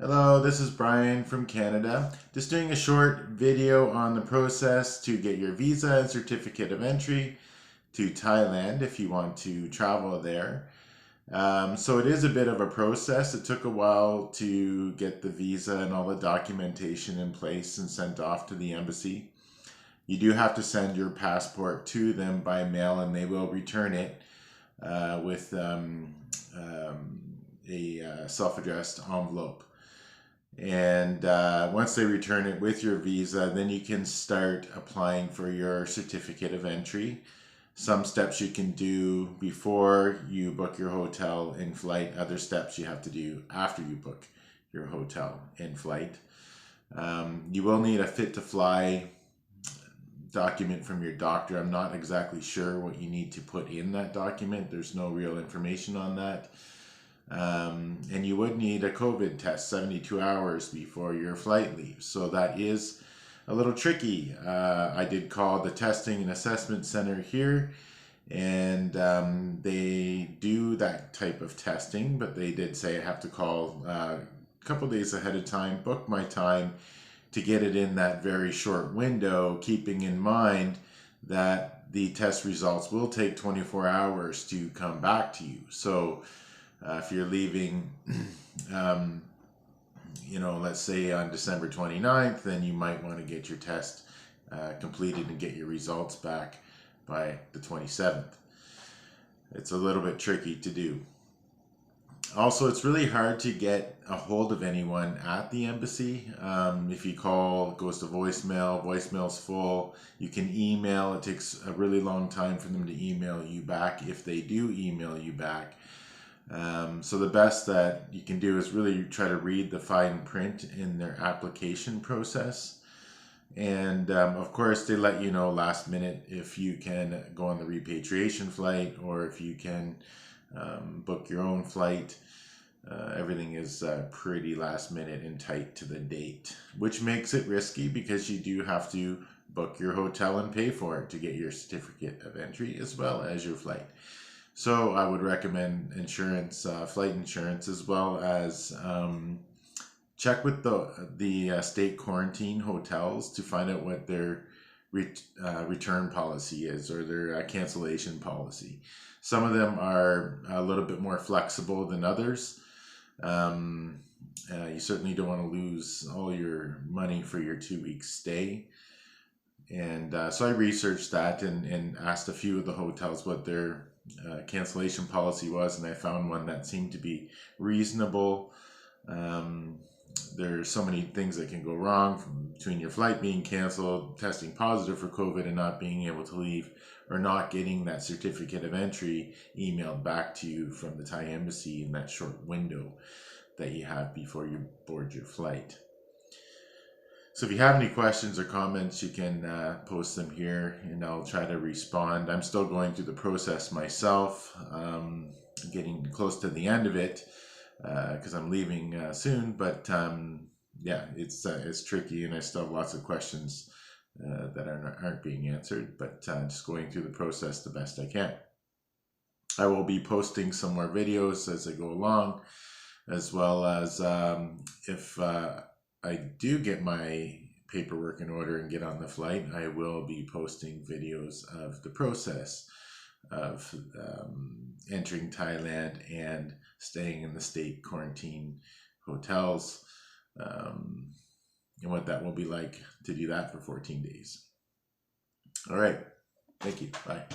Hello, this is Brian from Canada. Just doing a short video on the process to get your visa and certificate of entry to Thailand if you want to travel there. So it is a bit of a process. It took a while to get the visa and all the documentation in place and sent off to the embassy. You do have to send your passport to them by mail and they will return it with a self-addressed envelope. And once they return it with your visa, then you can start applying for your certificate of entry. Some steps you can do before you book your hotel in flight. Other steps you have to do after you book your hotel in flight. You will need a fit to fly document from your doctor. I'm not exactly sure what you need to put in that document. There's no real information on that. And you would need a COVID test 72 hours before your flight leaves. So that is a little tricky. I did call the testing and assessment center here, and they do that type of testing, but they did say I have to call a couple days ahead of time, book my time to get it in that very short window, keeping in mind that the test results will take 24 hours to come back to you. So if you're leaving, let's say on December 29th, then you might want to get your test completed and get your results back by the 27th. It's a little bit tricky to do. Also, it's really hard to get a hold of anyone at the embassy. If you call, it goes to voicemail. Voicemail's full. You can email. It takes a really long time for them to email you back if they do email you back. So the best that you can do is really try to read the fine print in their application process. And of course, they let you know last minute if you can go on the repatriation flight or if you can book your own flight. Everything is pretty last minute and tight to the date, which makes it risky because you do have to book your hotel and pay for it to get your certificate of entry as well as your flight. So I would recommend insurance, flight insurance, as well as check with the state quarantine hotels to find out what their return policy is or their cancellation policy. Some of them are a little bit more flexible than others. You certainly don't want to lose all your money for your 2 week stay. And so I researched that and asked a few of the hotels what their cancellation policy was, and I found one that seemed to be reasonable. There's so many things that can go wrong between your flight being canceled, testing positive for COVID and not being able to leave, or not getting that certificate of entry emailed back to you from the Thai embassy in that short window that you have before you board your flight. So if you have any questions or comments, you can post them here and I'll try to respond. I'm still going through the process myself, getting close to the end of it because I'm leaving soon. But yeah, it's tricky and I still have lots of questions that aren't being answered, but just going through the process the best I can. I will be posting some more videos as I go along, as well as if I do get my paperwork in order and get on the flight, I will be posting videos of the process of entering Thailand and staying in the state quarantine hotels, and what that will be like to do that for 14 days. All right. Thank you. Bye.